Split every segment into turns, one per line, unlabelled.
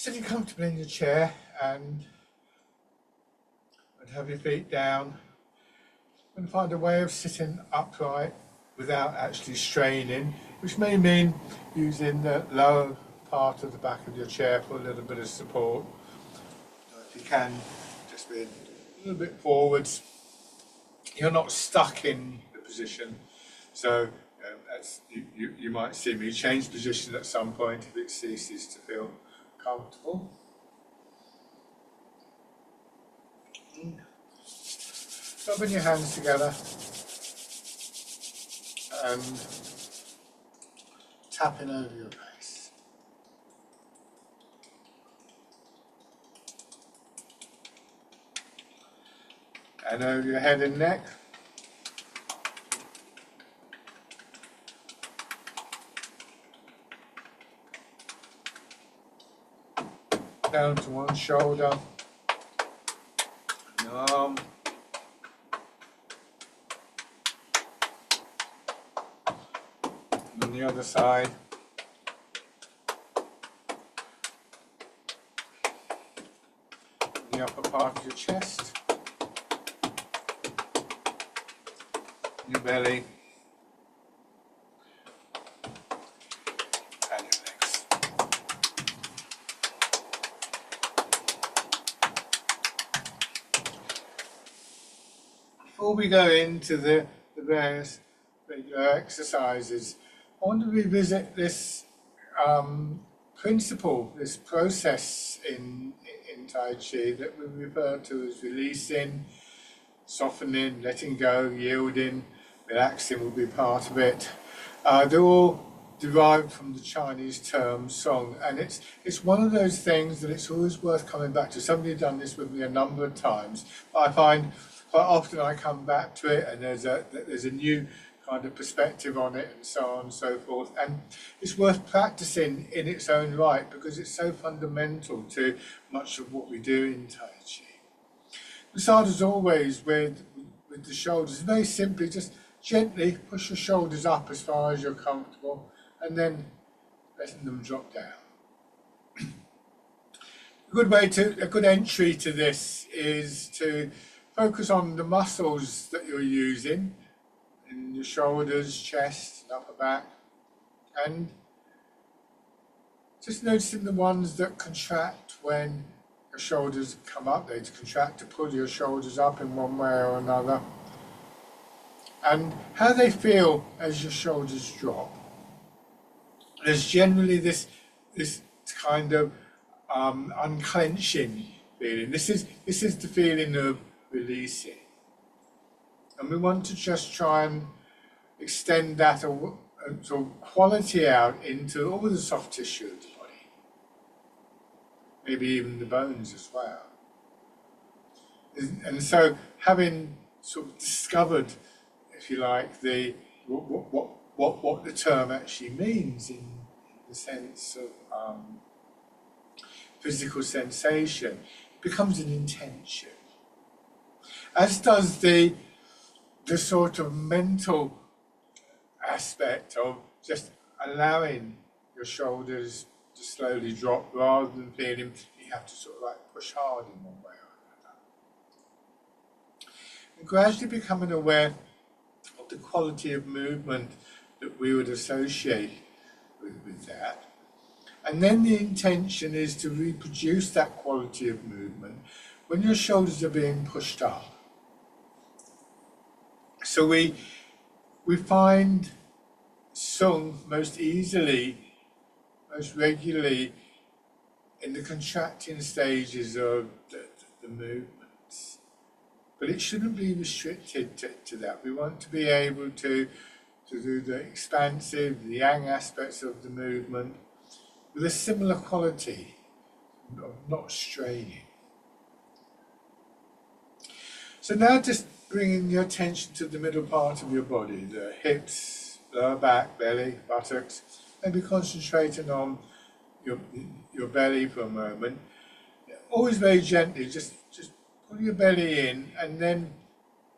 Sitting comfortably in your chair and have your feet down, and find a way of sitting upright without actually straining, which may mean using the lower part of the back of your chair for a little bit of support. If you can, just be a little bit forwards. You're not stuck in the position, so you might see me change position at some point if it ceases to feel comfortable. Rubbing your hands together and tapping over your face. And over your head and neck. Down to one shoulder, an arm, and on the other side. The upper part of your chest, your belly, and your legs. Before we go into the various regular exercises, I want to revisit this principle, this process in Tai Chi that we refer to as releasing, softening, letting go, yielding, relaxing will be part of it. They're all derived from the Chinese term song, and it's one of those things that it's always worth coming back to. Somebody has done this with me a number of times, but I find quite often I come back to it and there's a new kind of perspective on it and so on and so forth, and it's worth practicing in its own right because it's so fundamental to much of what we do in Tai Chi. We start as always with the shoulders. Very simply, just gently push your shoulders up as far as you're comfortable and then letting them drop down. A good entry to this is to focus on the muscles that you're using in your shoulders, chest, and upper back, and just noticing the ones that contract when your shoulders come up. They contract to pull your shoulders up in one way or another, and how they feel as your shoulders drop. There's generally this kind of unclenching feeling. This is the feeling of releasing. And we want to just try and extend that sort of quality out into all the soft tissue of the body, maybe even the bones as well. And so, having sort of discovered, if you like, what the term actually means in the sense of physical sensation, it becomes an intention, as does the sort of mental aspect of just allowing your shoulders to slowly drop rather than feeling you have to sort of like push hard in one way or another. And gradually becoming aware of the quality of movement that we would associate with that. And then the intention is to reproduce that quality of movement when your shoulders are being pushed up. So we find Sung most easily, most regularly in the contracting stages of the movements. But it shouldn't be restricted to that. We want to be able to do the expansive, the yang aspects of the movement with a similar quality of not straining. So now just bringing your attention to the middle part of your body, the hips, lower back, belly, buttocks, maybe concentrating on your belly for a moment. Always very gently, just pull your belly in, and then,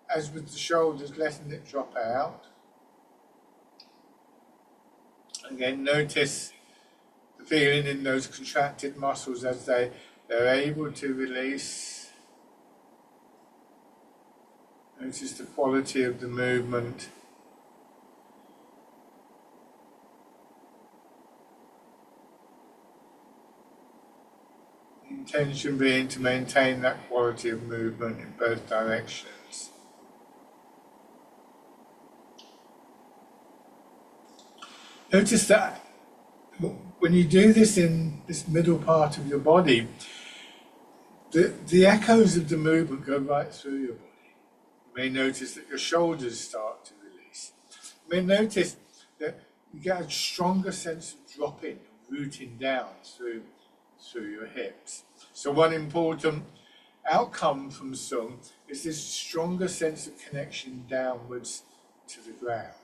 as with the shoulders, letting it drop out. Again, notice the feeling in those contracted muscles as they're able to release. Notice the quality of the movement. The intention being to maintain that quality of movement in both directions. Notice that when you do this in this middle part of your body, the echoes of the movement go right through your body. You may notice that your shoulders start to release. You may notice that you get a stronger sense of dropping, rooting down through your hips. So one important outcome from Sung is this stronger sense of connection downwards to the ground.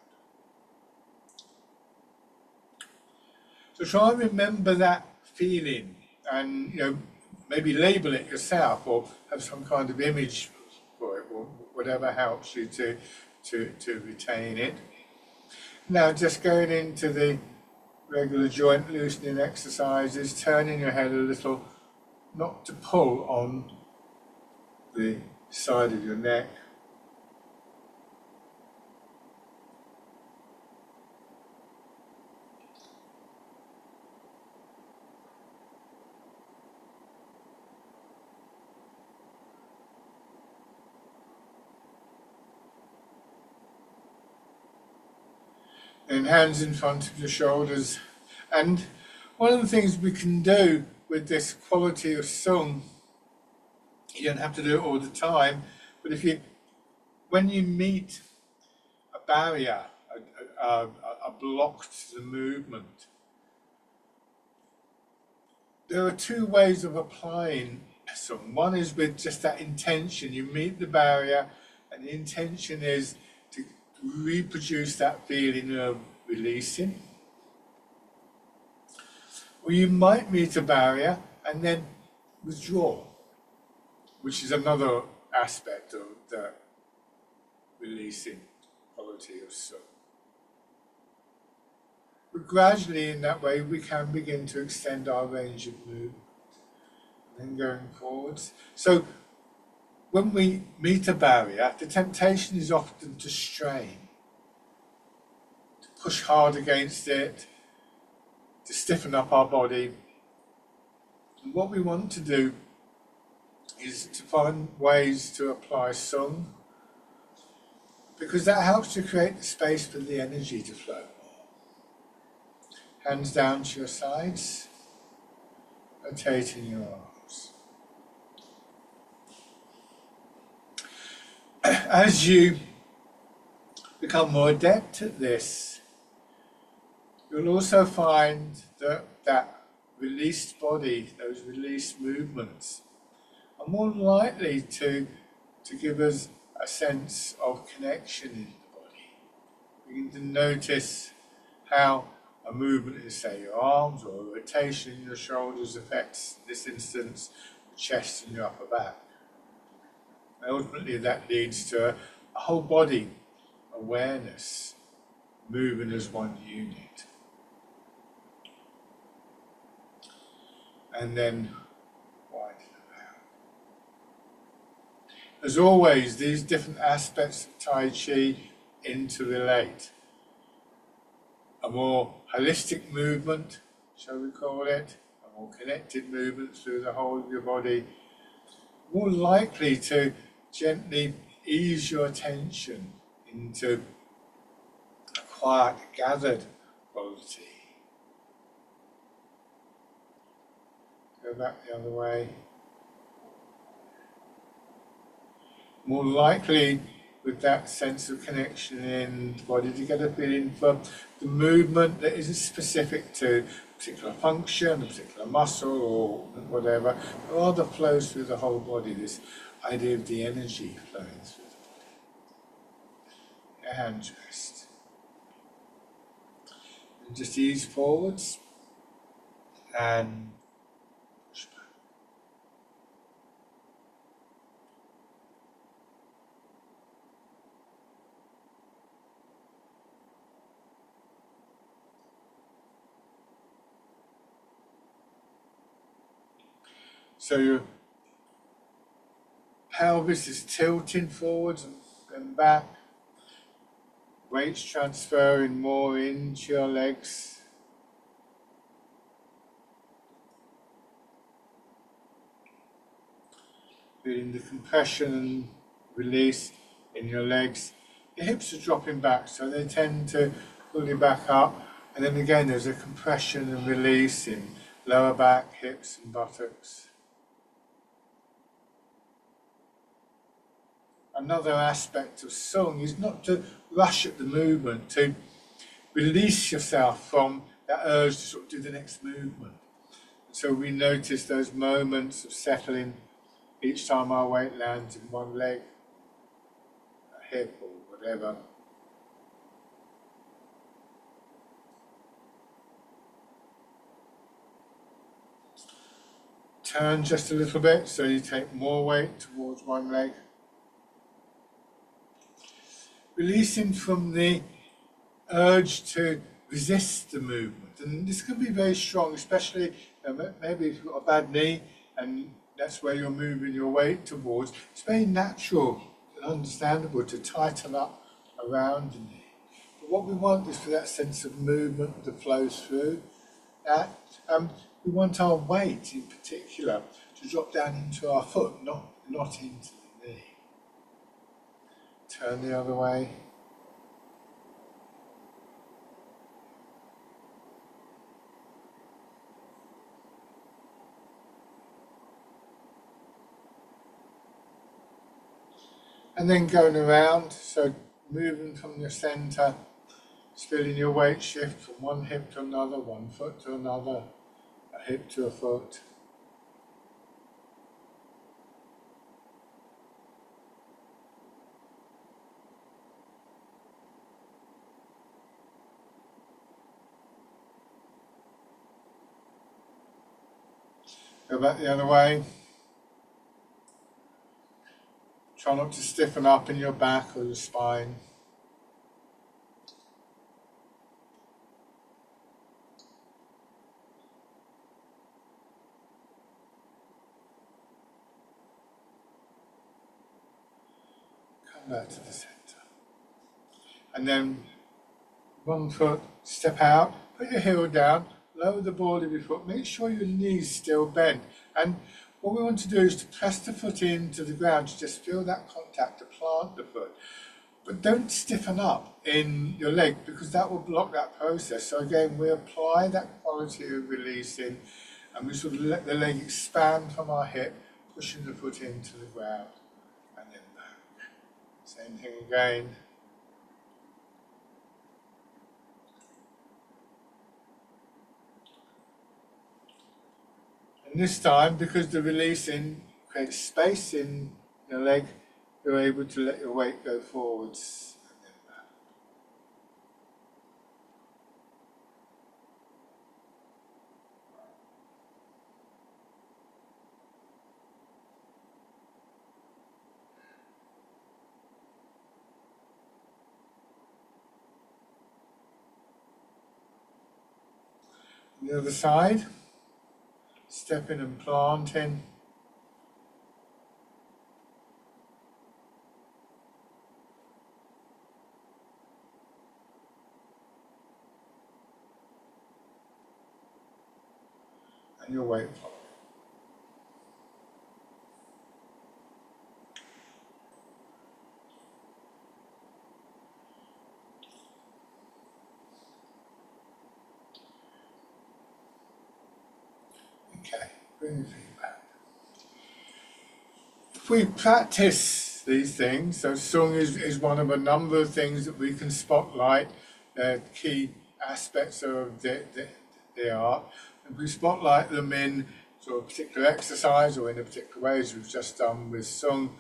So try and remember that feeling, and maybe label it yourself or have some kind of image for it, or whatever helps you to retain it. Now just going into the regular joint loosening exercises, turning your head a little, not to pull on the side of your neck. And hands in front of your shoulders. And one of the things we can do with this quality of Sung, you don't have to do it all the time, but when you meet a barrier, a block to the movement, there are two ways of applying Sung. One is with just that intention. You meet the barrier, and the intention is to reproduce that feeling of releasing. Or you might meet a barrier and then withdraw, which is another aspect of the releasing quality of Sung. But gradually in that way we can begin to extend our range of movement. And then going forwards. So when we meet a barrier, the temptation is often to strain, to push hard against it, to stiffen up our body. And what we want to do is to find ways to apply Sung, because that helps to create the space for the energy to flow more. Hands down to your sides, rotating your arms. As you become more adept at this, you'll also find that released body, those released movements, are more likely to give us a sense of connection in the body. Begin to notice how a movement in, say, your arms or a rotation in your shoulders affects, in this instance, the chest and your upper back. And ultimately that leads to a whole body awareness, moving as one unit. And then widen them out. As always, these different aspects of Tai Chi interrelate. A more holistic movement, shall we call it, a more connected movement through the whole of your body, more likely to gently ease your attention into a quiet, gathered quality. Go back the other way. More likely with that sense of connection in the body to get a feeling for the movement that isn't specific to a particular function, a particular muscle or whatever, but rather flows through the whole body, this idea of the energy flowing through the body. Your hands rest. And just ease forwards and push back. So your pelvis is tilting forwards and back. Weight's transferring more into your legs. Feeling the compression and release in your legs. Your hips are dropping back, so they tend to pull you back up. And then again, there's a compression and release in lower back, hips and buttocks. Another aspect of Sung is not to rush at the movement, to release yourself from that urge to sort of do the next movement. So we notice those moments of settling each time our weight lands in one leg, a hip or whatever. Turn just a little bit so you take more weight towards one leg. Releasing from the urge to resist the movement. And this can be very strong, especially maybe if you've got a bad knee and that's where you're moving your weight towards. It's very natural and understandable to tighten up around the knee. But what we want is for that sense of movement that flows through that. We want our weight in particular to drop down into our foot, not into the knee. Turn the other way. And then going around, so moving from your centre, just feeling your weight shift from one hip to another, one foot to another, a hip to a foot. Go back the other way. Try not to stiffen up in your back or your spine. Come back to the centre. And then one foot, step out, put your heel down, lower the ball of your foot, make sure your knees still bend. And what we want to do is to press the foot into the ground, to just feel that contact, to plant the foot. But don't stiffen up in your leg because that will block that process. So again, we apply that quality of releasing and we sort of let the leg expand from our hip, pushing the foot into the ground and then back. Same thing again. And this time, because the releasing creates space in your leg, you're able to let your weight go forwards and then back. On the other side, stepping and planting. And your weight following. Okay, bring your feet back. If we practice these things, so Sung is one of a number of things that we can spotlight, key aspects of the art. If we spotlight them in sort of particular exercise or in a particular way, as we've just done with Sung,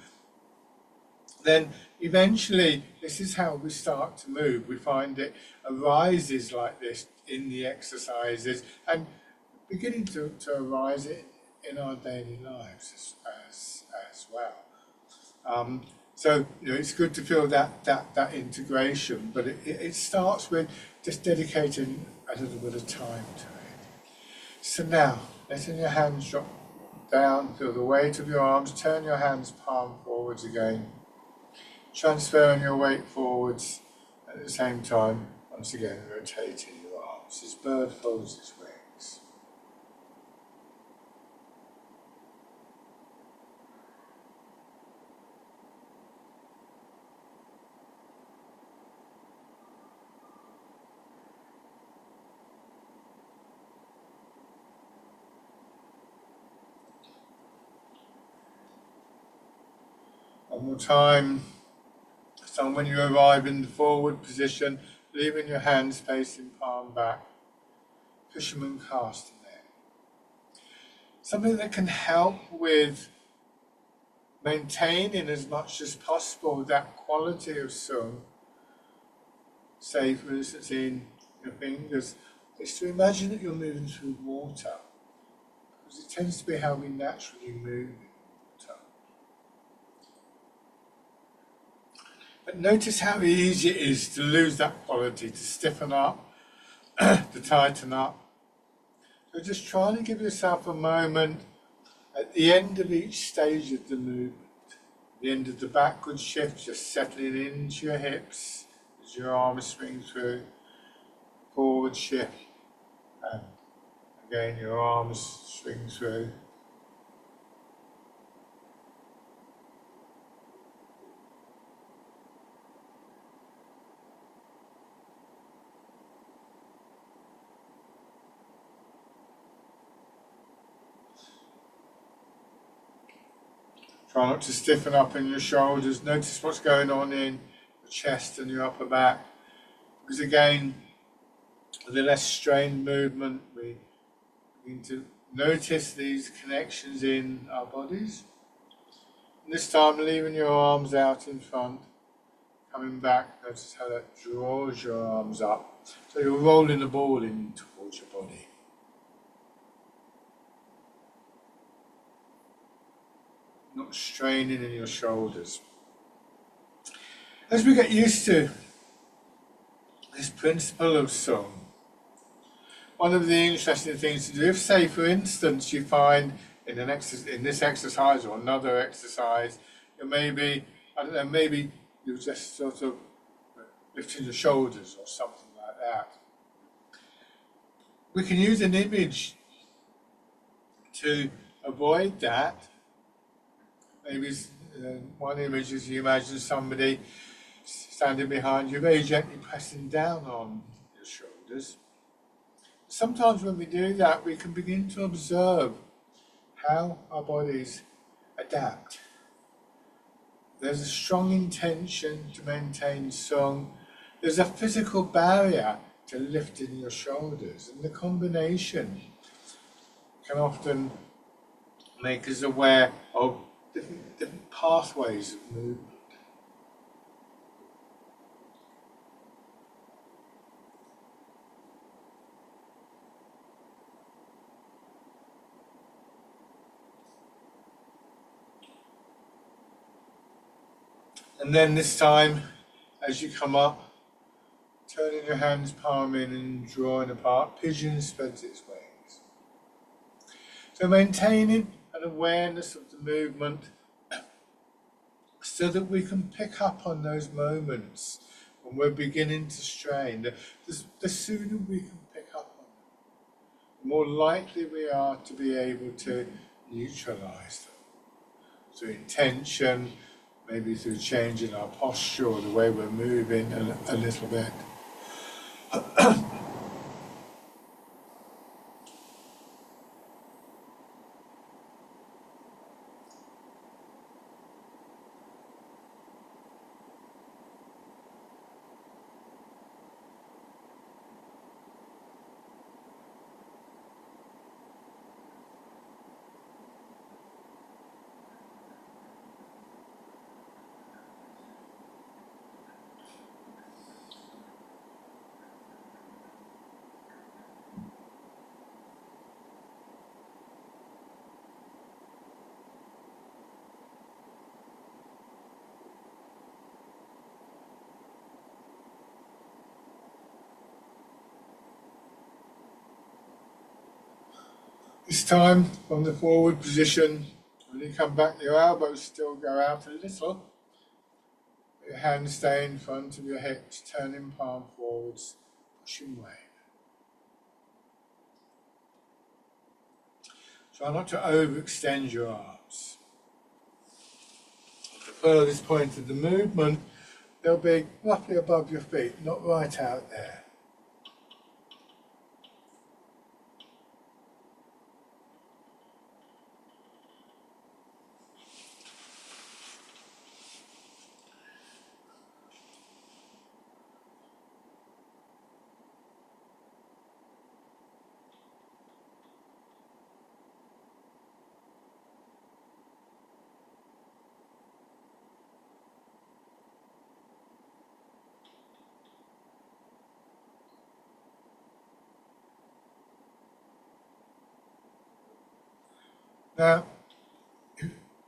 then eventually this is how we start to move. We find it arises like this in the exercises and beginning to arise in our daily lives as well. So it's good to feel that integration, but it starts with just dedicating a little bit of time to it. So now, letting your hands drop down, feel the weight of your arms, turn your hands palm forwards again, transferring your weight forwards at the same time, once again rotating your arms as bird folds its wings. One more time. So when you arrive in the forward position, leaving your hands facing palm back, fisherman casting there. Something that can help with maintaining as much as possible that quality of sung, say for instance in your fingers, is to imagine that you're moving through water, because it tends to be how we naturally move in water. But notice how easy it is to lose that quality, to stiffen up, to tighten up. So just try to give yourself a moment at the end of each stage of the movement. At the end of the backward shift, just settling into your hips as your arms swing through. Forward shift, and again your arms swing through. Try not to stiffen up in your shoulders. Notice what's going on in the chest and your upper back. Because again, with the less strained movement, we begin to notice these connections in our bodies. And this time, leaving your arms out in front, coming back, notice how that draws your arms up. So you're rolling the ball in towards your body. Not straining in your shoulders. As we get used to this principle of sung, one of the interesting things to do, if say for instance you find in this exercise or another exercise, you maybe, I don't know, maybe you're just sort of lifting your shoulders or something like that. We can use an image to avoid that. Maybe one image is you imagine somebody standing behind you, very gently pressing down on your shoulders. Sometimes when we do that, we can begin to observe how our bodies adapt. There's a strong intention to maintain sung. There's a physical barrier to lifting your shoulders, and the combination can often make us aware of different pathways of movement. And then this time, as you come up, turning your hands palm in and drawing apart, pigeon spreads its wings. So maintaining an awareness of the movement so that we can pick up on those moments when we're beginning to strain. The sooner we can pick up on them, the more likely we are to be able to neutralize them through intention, maybe through changing our posture or the way we're moving a little bit. This time, from the forward position, when you come back, your elbows still go out a little. Your hands stay in front of your hips, turning palm forwards, pushing wave. Try not to overextend your arms. At the furthest point of the movement, they'll be roughly above your feet, not right out there. Now,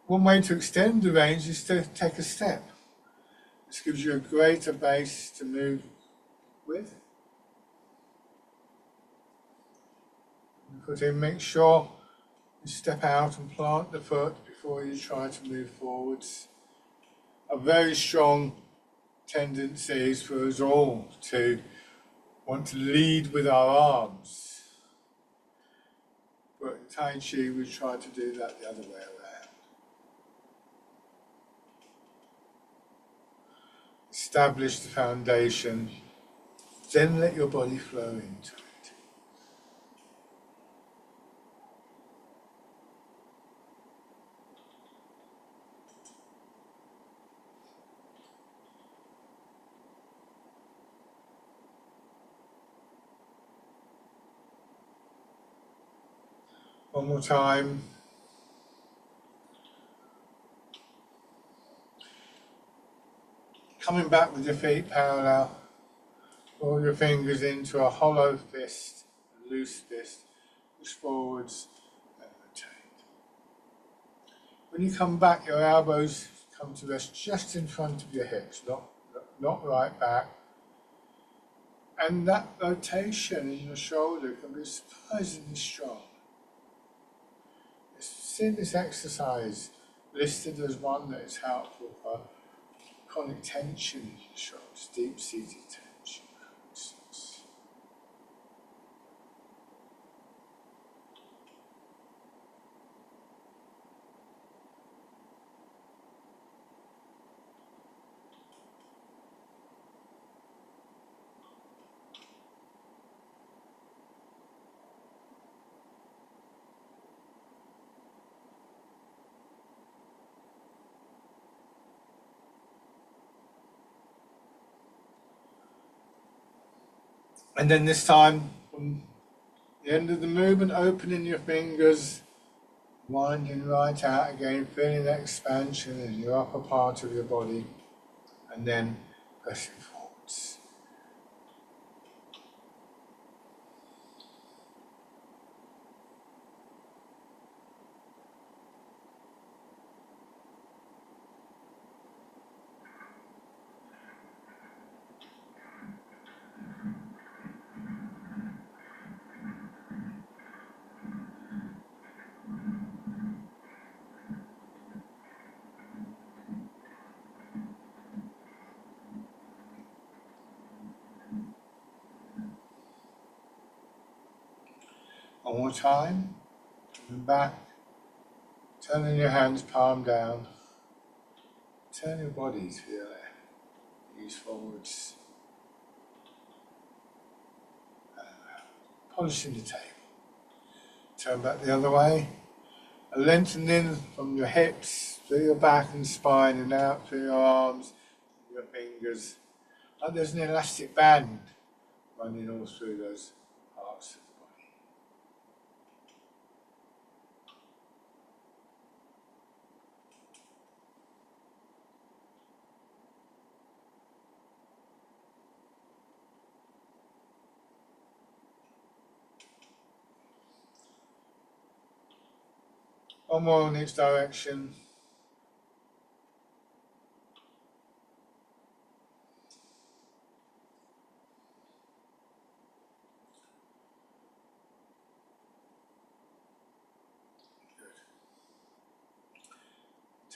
one way to extend the range is to take a step. This gives you a greater base to move with. Put in, make sure you step out and plant the foot before you try to move forwards. A very strong tendency is for us all to want to lead with our arms. But in Tai Chi, we try to do that the other way around. Establish the foundation, then let your body flow into it. One more time. Coming back with your feet parallel, roll your fingers into a hollow fist, a loose fist, push forwards and rotate. When you come back, your elbows come to rest just in front of your hips, not right back. And that rotation in your shoulder can be surprisingly strong. See this exercise listed as one that is helpful for chronic tension in your shoulders, deep-seated tension, for instance. And then this time, from the end of the movement, opening your fingers, winding right out again, feeling that expansion in your upper part of your body, and then pressing forwards. One more time, coming back, turning your hands palm down, turn your body to your left, knees forwards, and polishing the table. Turn back the other way, and lengthening from your hips through your back and spine and out through your arms, your fingers, like there's an elastic band running all through those parts of the body. One more in each direction.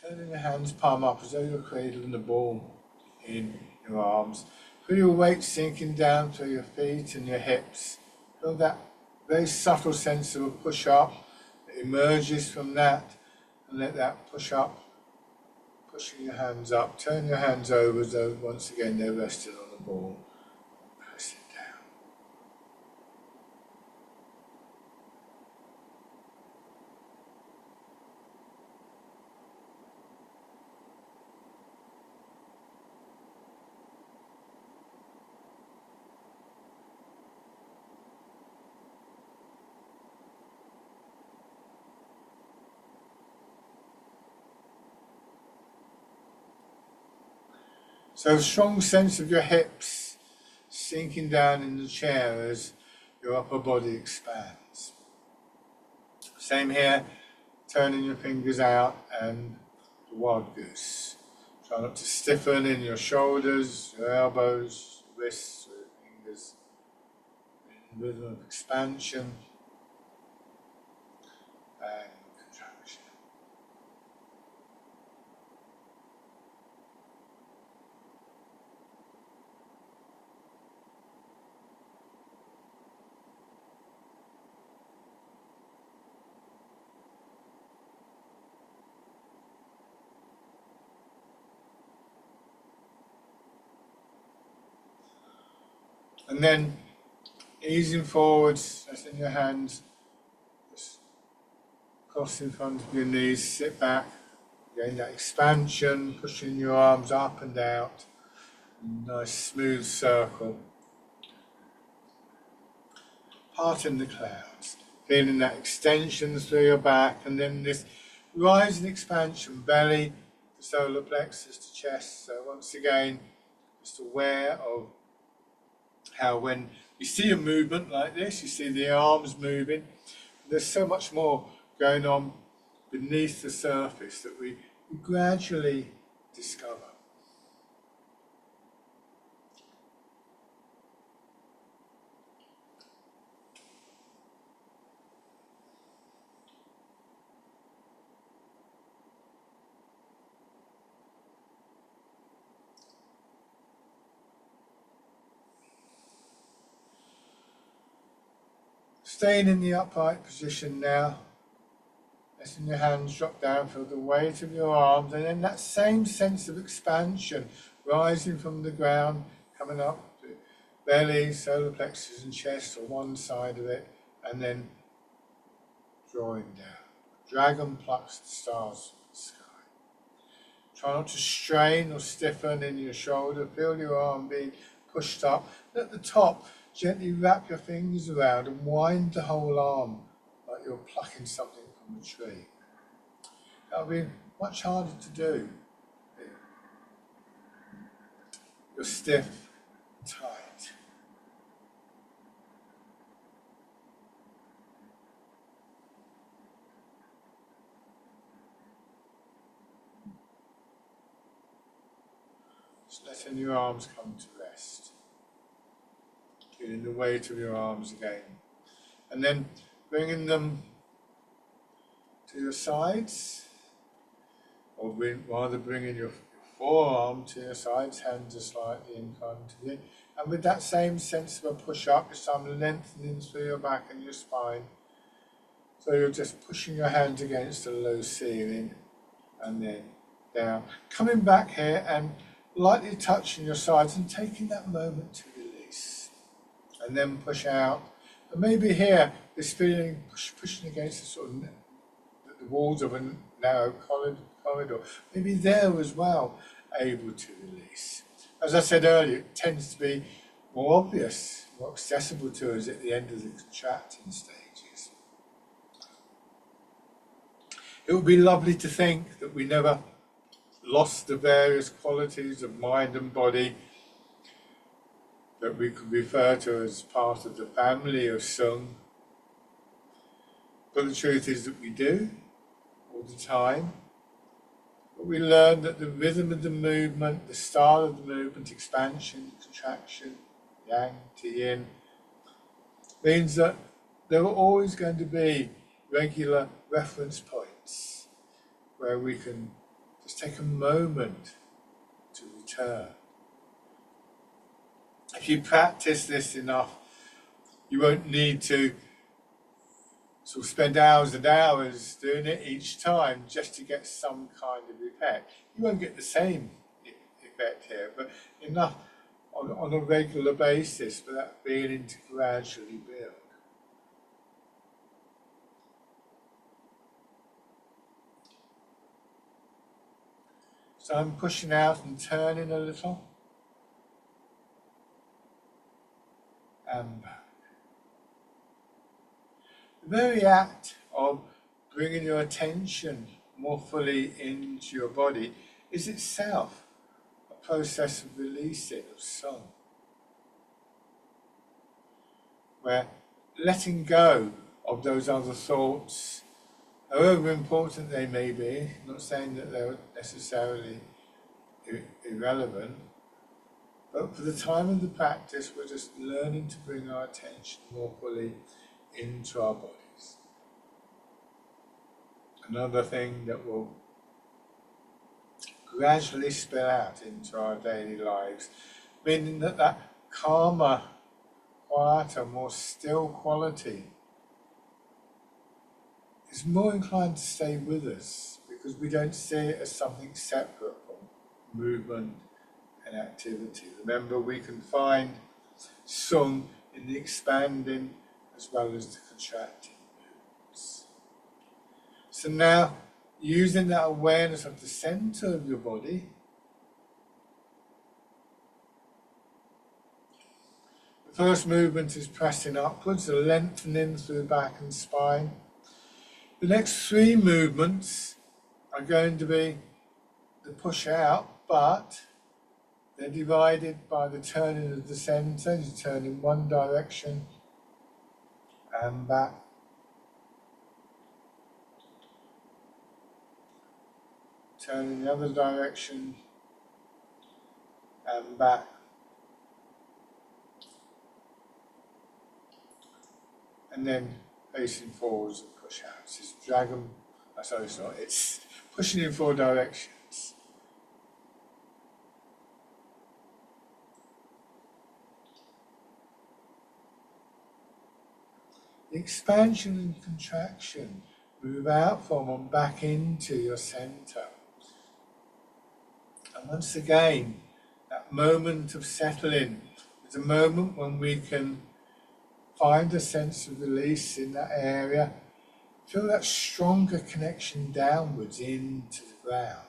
Turning your hands palm up as though you're cradling the ball in your arms. Feel your weight sinking down through your feet and your hips. Feel that very subtle sense of a push up that emerges from that, and let that push up, pushing your hands up. Turn your hands over as though once again they're resting on the ball. Press it down. So a strong sense of your hips sinking down in the chair as your upper body expands. Same here, turning your fingers out and the wild goose. Try not to stiffen in your shoulders, your elbows, wrists, or your fingers. In rhythm of expansion and contraction. And then easing forwards, letting your hands just cross in front of your knees, sit back, getting that expansion, pushing your arms up and out, nice smooth circle. Parting the clouds, feeling that extension through your back, and then this rising expansion, belly to solar plexus to chest. So once again, just aware of how when you see a movement like this, you see the arms moving, there's so much more going on beneath the surface that we gradually discover. Staying in the upright position now, letting your hands drop down, feel the weight of your arms, and then that same sense of expansion rising from the ground, coming up to belly, solar plexus and chest, or one side of it, and then drawing down. Dragon plucks the stars from the sky. Try not to strain or stiffen in your shoulder. Feel your arm being pushed up. And at the top, gently wrap your fingers around and wind the whole arm like you're plucking something from a tree. That'll be much harder to do. You're stiff, tight. Just letting your arms come to rest. Feeling the weight of your arms again. And then bringing them to your sides, or rather bringing your forearm to your sides, hands are slightly in front of you. And with that same sense of a push up, this time lengthening through your back and your spine. So you're just pushing your hands against the low ceiling and then down. Coming back here and lightly touching your sides and taking that moment to release. And then push out. And maybe here, this feeling pushing against the sort of the walls of a narrow corridor. Maybe there as well, able to release. As I said earlier, it tends to be more obvious, more accessible to us at the end of the contracting stages. It would be lovely to think that we never lost the various qualities of mind and body that we could refer to as part of the family of Sung. But the truth is that we do, all the time. But we learn that the rhythm of the movement, the style of the movement, expansion, contraction, yang to yin, means that there are always going to be regular reference points where we can Just take a moment to return. If you practice this enough, you won't need to sort of spend hours and hours doing it each time just to get some kind of effect. You won't get the same effect here, but enough on a regular basis for that feeling to gradually build. So I'm pushing out and turning a little. And back. The very act of bringing your attention more fully into your body is itself a process of releasing of song, where letting go of those other thoughts, however important they may be, I'm not saying that they're necessarily irrelevant, but for the time of the practice, we're just learning to bring our attention more fully into our bodies. Another thing that will gradually spill out into our daily lives, meaning that that calmer, quieter, more still quality is more inclined to stay with us because we don't see it as something separate from movement and activity. Remember, we can find sung in the expanding as well as the contracting movements. So now, using that awareness of the center of your body, the first movement is pressing upwards, a lengthening through back and spine. The next three movements are going to be the push out, but they're divided by the turning of the center. You turn in one direction and back. Turn in the other direction and back. And then facing forwards and push out. It's dragon, sorry, it's not, it's pushing in four directions. The expansion and contraction move out from and back into your center. And once again, that moment of settling is a moment when we can find a sense of release in that area, feel that stronger connection downwards into the ground.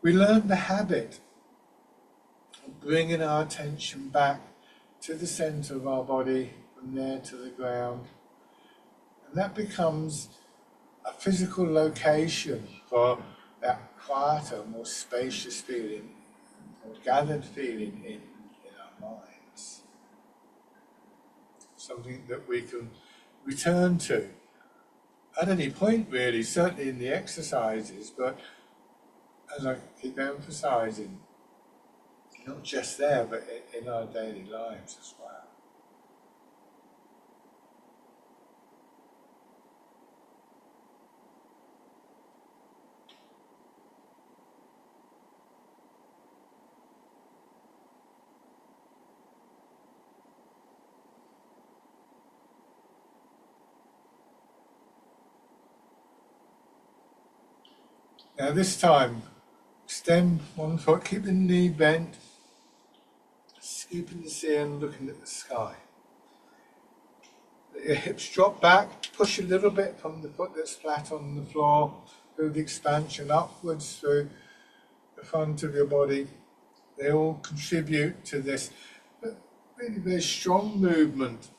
We learn the habit of bringing our attention back to the center of our body, from there to the ground. And that becomes a physical location for that quieter, more spacious feeling, more gathered feeling in our minds. Something that we can return to at any point really, certainly in the exercises, but as I keep emphasizing, not just there, but in our daily lives as well. Now this time, extend one foot, keep the knee bent, scooping the ceiling, looking at the sky. Let your hips drop back, push a little bit from the foot that's flat on the floor, through the expansion upwards through the front of your body. They all contribute to this really very strong movement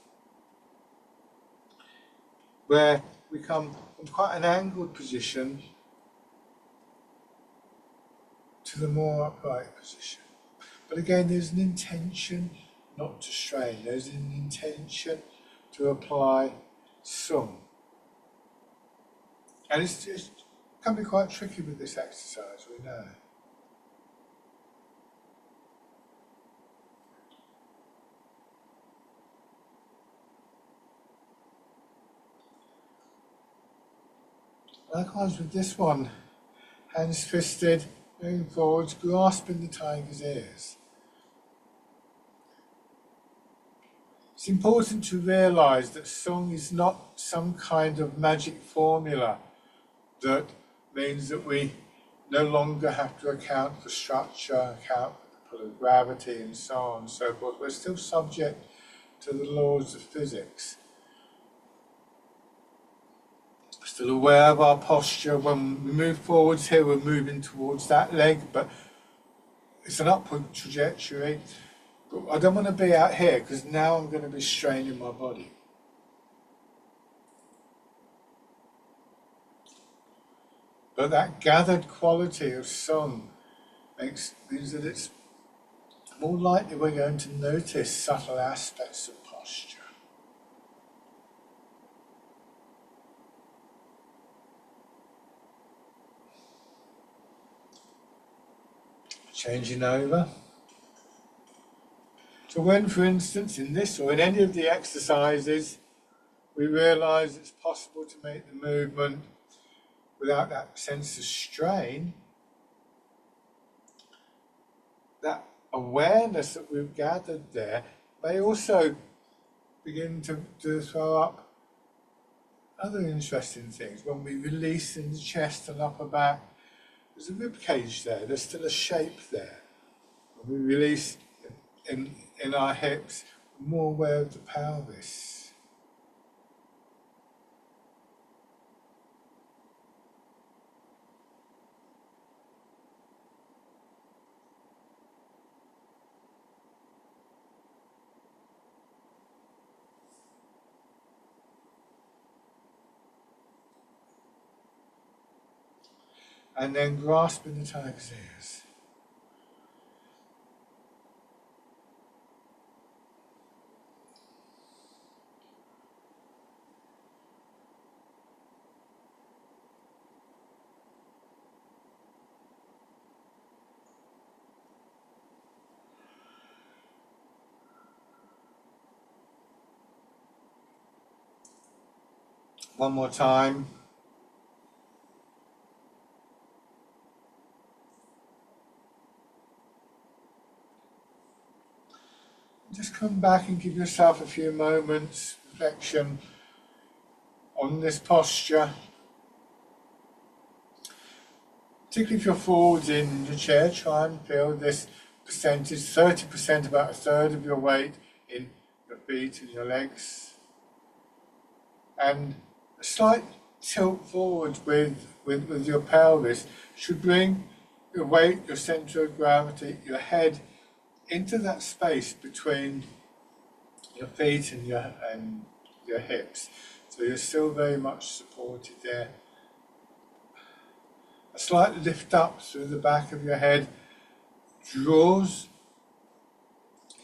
where we come from quite an angled position to the more upright position. But again, there's an intention not to strain. There's an intention to apply sung. And it can be quite tricky with this exercise, we know. Likewise with this one, hands twisted, moving forwards, grasping the tiger's ears. It's important to realise that song is not some kind of magic formula that means that we no longer have to account for structure, account for the pull of gravity and so on and so forth. We're still subject to the laws of physics. Still aware of our posture. When we move forwards here, we're moving towards that leg, but it's an upward trajectory. But I don't want to be out here because now I'm going to be straining my body. But that gathered quality of song means that it's more likely we're going to notice subtle aspects of posture. Changing over. So when, for instance, in this or in any of the exercises, we realise it's possible to make the movement without that sense of strain, that awareness that we've gathered there may also begin to throw up other interesting things. When we release in the chest and upper back, there's a rib cage there, there's still a shape there. When we release in our hips, we're more aware of the pelvis. And then grasping the tiger's ears. One more time. Just come back and give yourself a few moments reflection on this posture. Particularly if you're forwards in your chair, try and feel this percentage, 30%, about a third of your weight in your feet and your legs. And a slight tilt forward with your pelvis should bring your weight, your centre of gravity, your head into that space between your feet and your hips. So you're still very much supported there. A slight lift up through the back of your head draws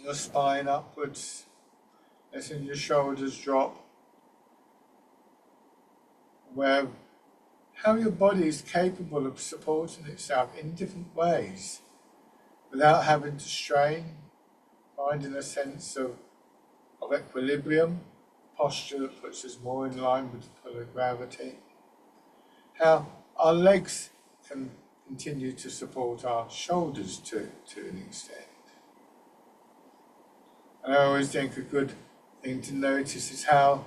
your spine upwards, letting your shoulders drop. Where how your body is capable of supporting itself in different ways without having to strain, finding a sense of equilibrium, posture that puts us more in line with the pull of gravity. How our legs can continue to support our shoulders to an extent. And I always think a good thing to notice is how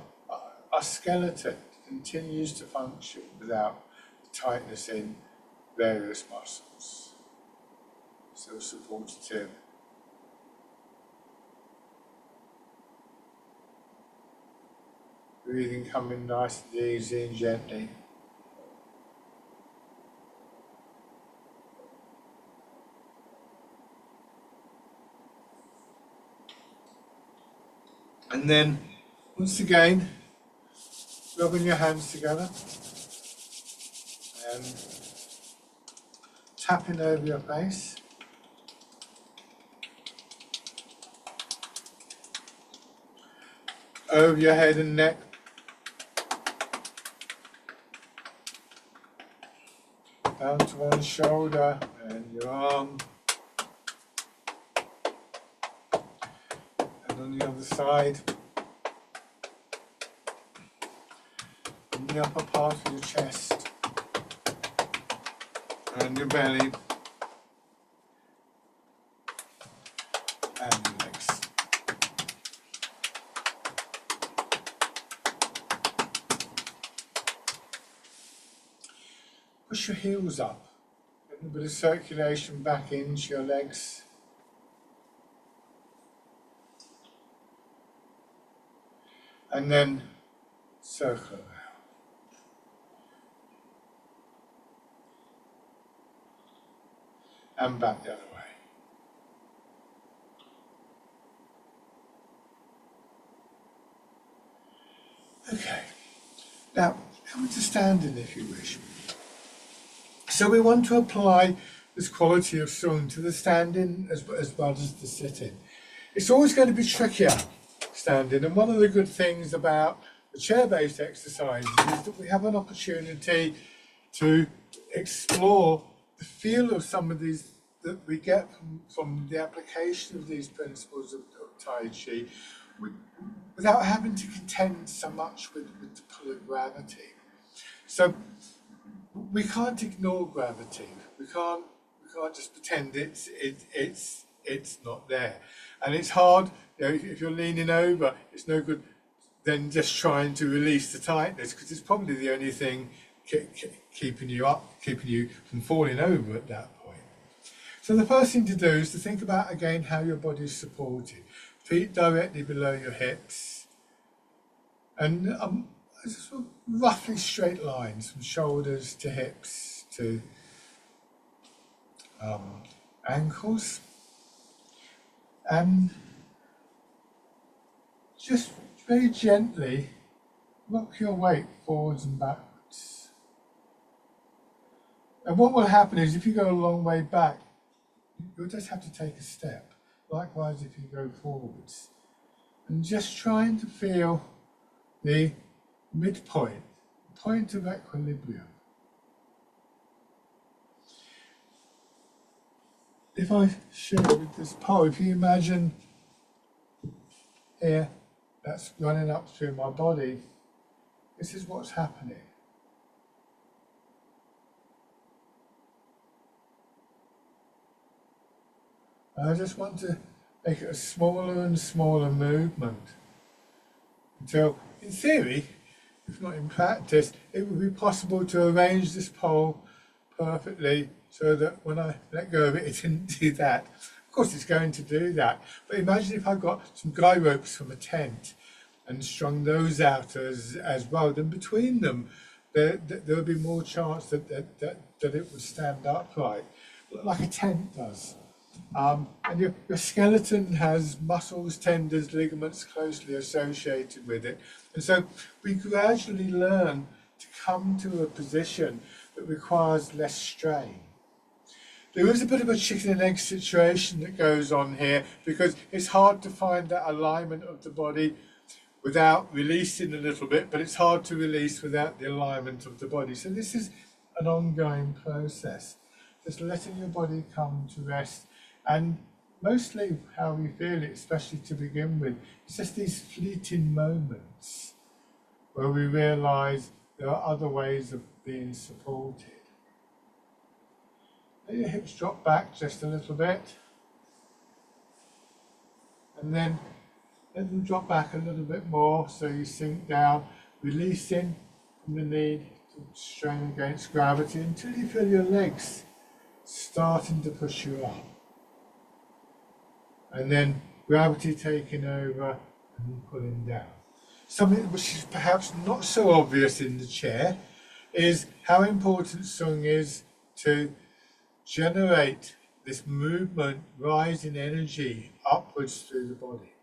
our skeleton continues to function without the tightness in various muscles. So supportive. Breathing coming nice and easy and gently. And then, once again, rubbing your hands together and tapping over your face. Over your head and neck. Down to one shoulder and your arm. And on the other side. In the upper part of your chest. and your belly and your legs. Push your heels up, get a bit of circulation back into your legs. And then circle around. And back the other way. Okay, now come to standing if you wish. So we want to apply this quality of sung to the standing as well as the sitting. It's always going to be trickier standing, and one of the good things about the chair-based exercises is that we have an opportunity to explore the feel of some of these that we get from the application of these principles of Tai Chi without having to contend so much with the pull of gravity. So we can't ignore gravity. We can't just pretend it's not there. And it's hard, you know, if you're leaning over, it's no good then just trying to release the tightness, because it's probably the only thing keeping you up, keeping you from falling over at that point. So the first thing to do is to think about again how your body is supported. Feet directly below your hips, and sort of roughly straight lines from shoulders to hips to ankles, and just very gently rock your weight forwards and backwards. And what will happen is if you go a long way back, you'll just have to take a step. Likewise if you go forwards. And just trying to feel the midpoint, point of equilibrium. If I share with this pole, if you imagine here, that's running up through my body, this is what's happening. And I just want to make it a smaller and smaller movement until, in theory, if not in practice, it would be possible to arrange this pole perfectly so that when I let go of it, it didn't do that. Of course, it's going to do that. But imagine if I got some guy ropes from a tent and strung those out as well. Then between them, there would be more chance that it would stand upright, like a tent does. And your skeleton has muscles, tendons, ligaments closely associated with it. And so we gradually learn to come to a position that requires less strain. There is a bit of a chicken and egg situation that goes on here, because it's hard to find that alignment of the body without releasing a little bit, but it's hard to release without the alignment of the body. So this is an ongoing process. Just letting your body come to rest. And mostly how we feel it, especially to begin with, it's just these fleeting moments where we realise there are other ways of being supported. Let your hips drop back just a little bit, and then let them drop back a little bit more so you sink down, releasing from the need to strain against gravity until you feel your legs starting to push you up. And then gravity taking over and pulling down. Something which is perhaps not so obvious in the chair is how important sung is to generate this movement, rise in energy upwards through the body.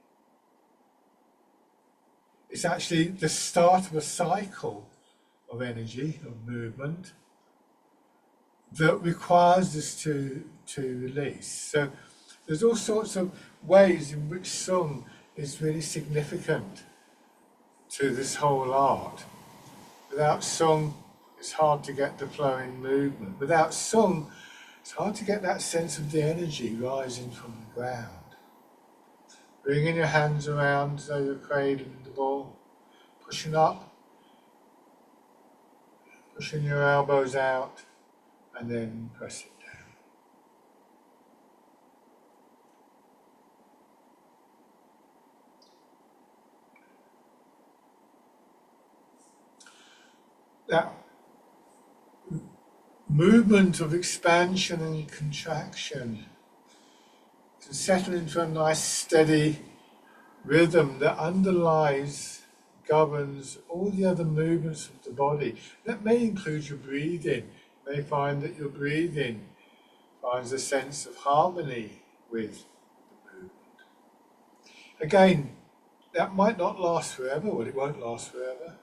It's actually the start of a cycle of energy, of movement, that requires us to release. So there's all sorts of ways in which sung is really significant to this whole art. Without sung, it's hard to get the flowing movement. Without sung, it's hard to get that sense of the energy rising from the ground. Bringing your hands around as though you're cradling the ball, pushing up, pushing your elbows out, and then press it down. That movement of expansion and contraction can settle into a nice steady rhythm that governs all the other movements of the body. That may include your breathing. You may find that your breathing finds a sense of harmony with the movement. Again, that might not last forever, well, it won't last forever.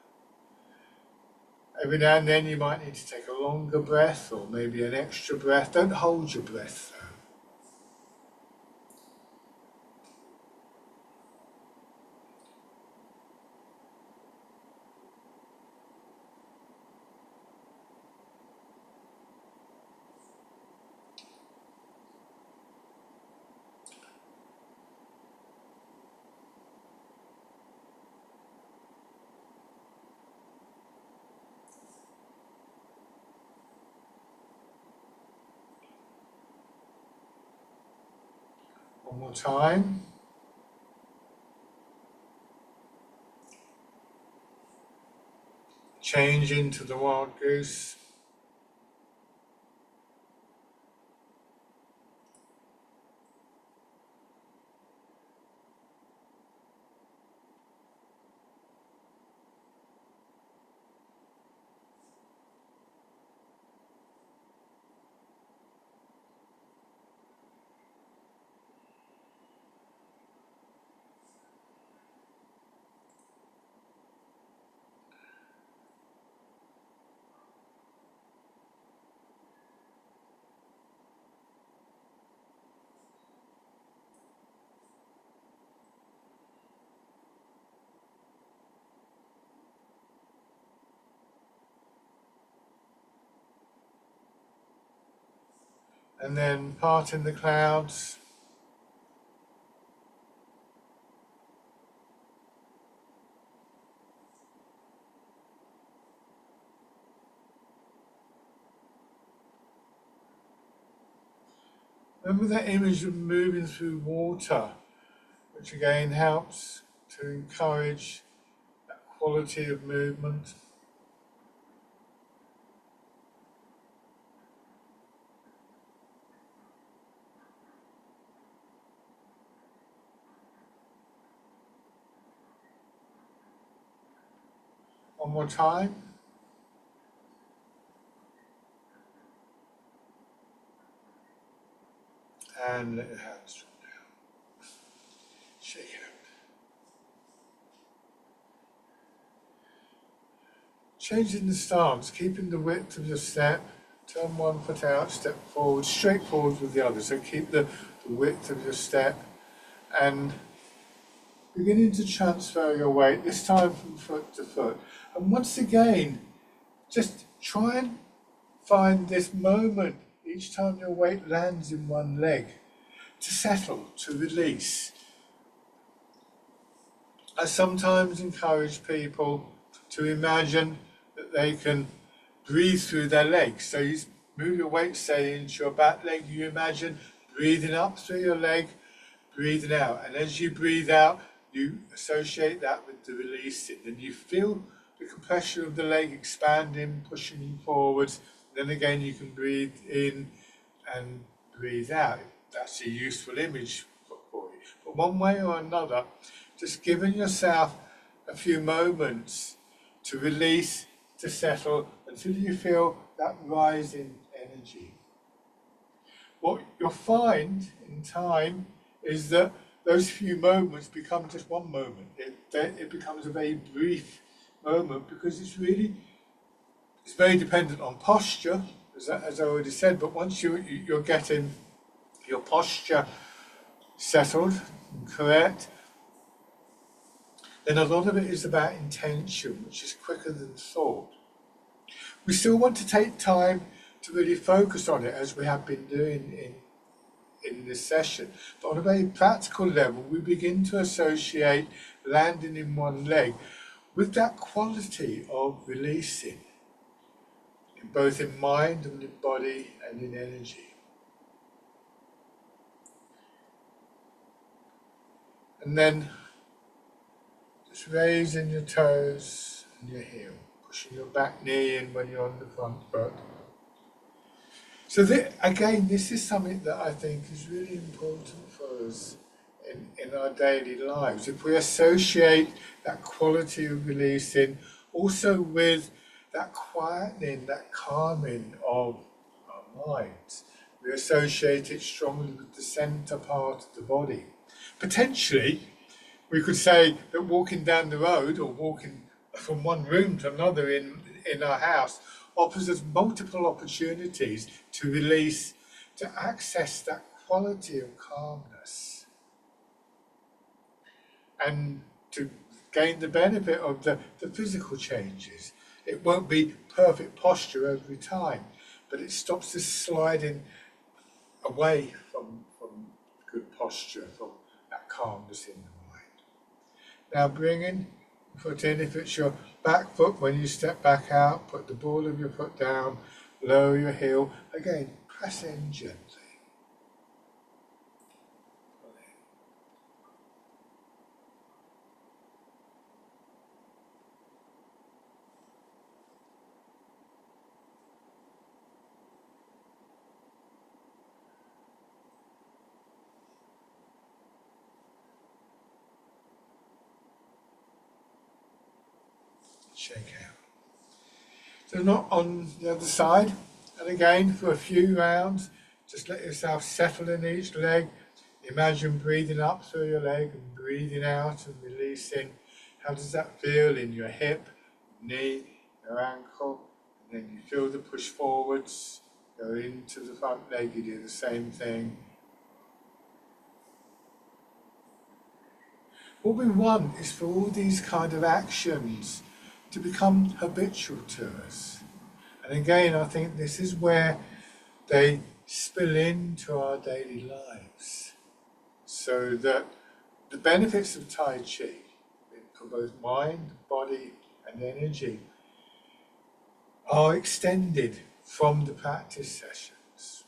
Every now and then you might need to take a longer breath or maybe an extra breath. Don't hold your breath though. One more time. Change into the wild goose. And then part in the clouds. Remember that image of moving through water, which again helps to encourage that quality of movement. One more time. And let your hands drop down. Shake it out. Changing the stance, keeping the width of your step. Turn one foot out, step forward, straight forward with the other. So keep the width of your step and beginning to transfer your weight, this time from foot to foot. And once again, just try and find this moment each time your weight lands in one leg to settle, to release. I sometimes encourage people to imagine that they can breathe through their legs. So you move your weight, say, into your back leg. You imagine breathing up through your leg, breathing out. And as you breathe out, you associate that with the releasing. And you feel the compression of the leg expanding, pushing you forwards. Then again, you can breathe in and breathe out. That's a useful image for you. But one way or another, just giving yourself a few moments to release, to settle, until you feel that rise in energy. What you'll find in time is that those few moments become just one moment. It becomes a very brief moment because it's very dependent on posture, as I already said, but once you're getting your posture settled and correct, then a lot of it is about intention, which is quicker than thought. We still want to take time to really focus on it, as we have been doing in this session. But on a very practical level, we begin to associate landing in one leg with that quality of releasing. both in mind and in body and in energy. And then just raising your toes and your heel, pushing your back knee in when you're on the front foot. So again, this is something that I think is really important for us in our daily lives. If we associate that quality of releasing also with that quietening, that calming of our minds, we associate it strongly with the centre part of the body. Potentially, we could say that walking down the road or walking from one room to another in our house offers us multiple opportunities to release, to access that quality of calmness and to gain the benefit of the physical changes. It won't be perfect posture every time, but it stops us sliding away from good posture, from that calmness in the mind. Now bringing the foot in. If it's your back foot, when you step back out, put the ball of your foot down, lower your heel. Again, press in gently. Shake out. So not on the other side. And again, for a few rounds, just let yourself settle in each leg. Imagine breathing up through your leg and breathing out and releasing. How does that feel in your hip, knee, your ankle? And then you feel the push forwards, go into the front leg, you do the same thing. What we want is for all these kind of actions to become habitual to us. And again, I think this is where they spill into our daily lives, so that the benefits of Tai Chi, for both mind, body and energy, are extended from the practice sessions.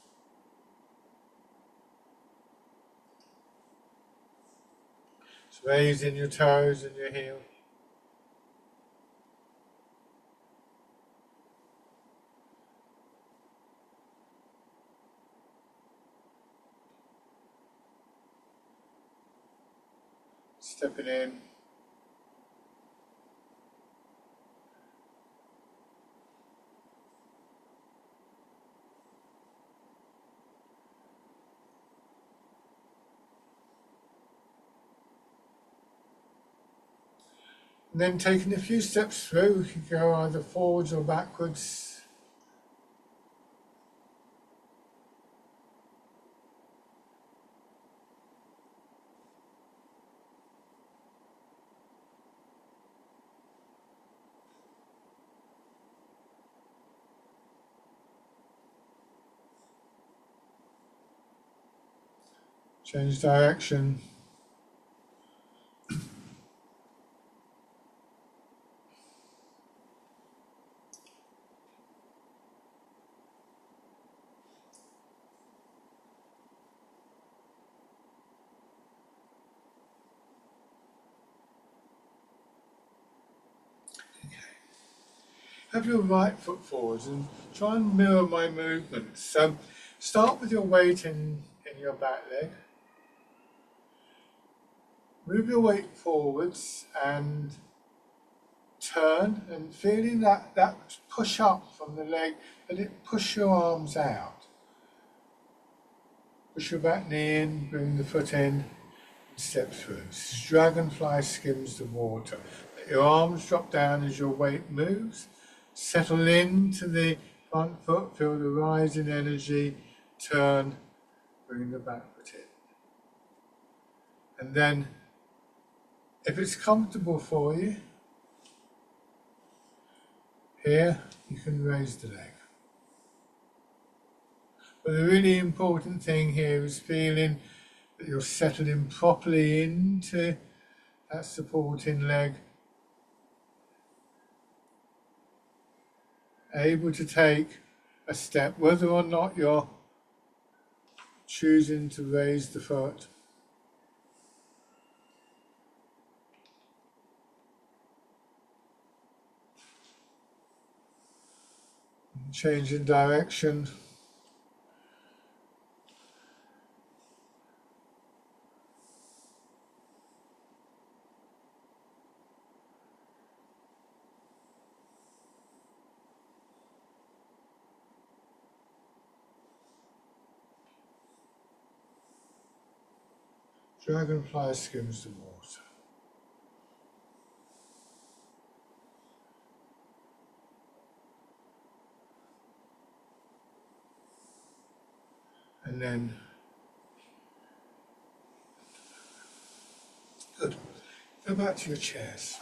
So raising your toes and your heel. Stepping in. And then taking a few steps through, we can go either forwards or backwards. Change direction. Have your right foot forwards and try and mirror my movements. So start with your weight in your back leg. Move your weight forwards and turn, and feeling that push up from the leg, and it push your arms out. Push your back knee in, bring the foot in, and step through. Dragonfly skims the water. Let your arms drop down as your weight moves. Settle into the front foot, feel the rise in energy, turn, bring the back foot in. And then, if it's comfortable for you, here you can raise the leg. But the really important thing here is feeling that you're settling properly into that supporting leg. able to take a step, whether or not you're choosing to raise the foot. Changing direction. Dragonfly skims the water. And then, good. Go back to your chairs.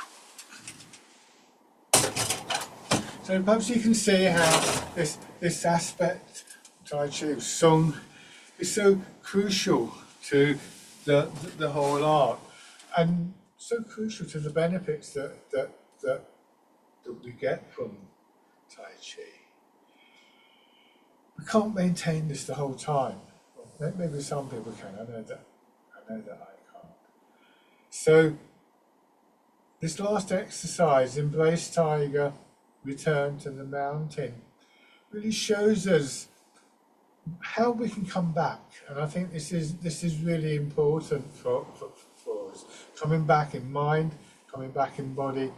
So perhaps you can see how this aspect of Tai Chi of Sung is so crucial to the whole art, and so crucial to the benefits that we get from Tai Chi. We can't maintain this the whole time. Well, maybe some people can. I know that I can't. So this last exercise, Embrace Tiger, Return to the Mountain, really shows us how we can come back, and I think this is really important for us. Coming back in mind, coming back in body,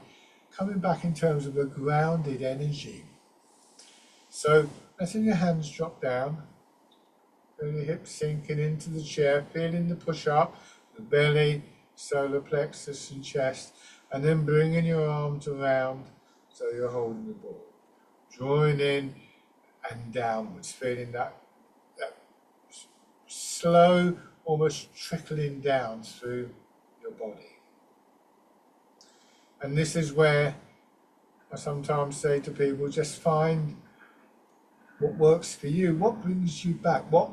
coming back in terms of a grounded energy. So letting your hands drop down, feeling your hips sinking into the chair, feeling the push up, the belly, solar plexus and chest, and then bringing your arms around so you're holding the ball. Drawing in and downwards, feeling that slow, almost trickling down through your body. And this is where I sometimes say to people, just find what works for you, what brings you back, what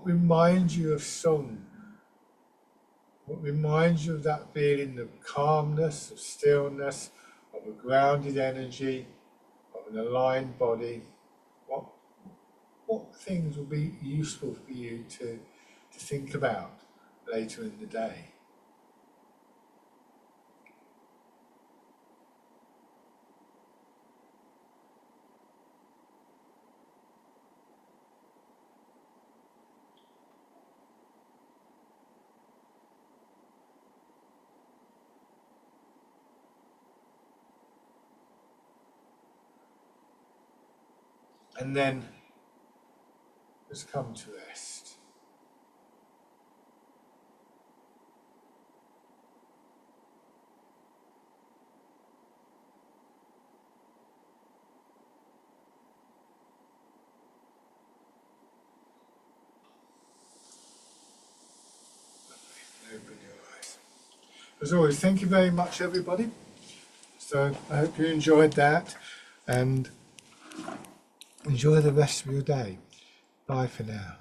reminds you of Sung, what reminds you of that feeling of calmness, of stillness, of a grounded energy, of an aligned body. What things will be useful for you to think about later in the day. And then just come to rest. Open your eyes. As always, thank you very much, everybody. So I hope you enjoyed that, and enjoy the rest of your day. Bye for now.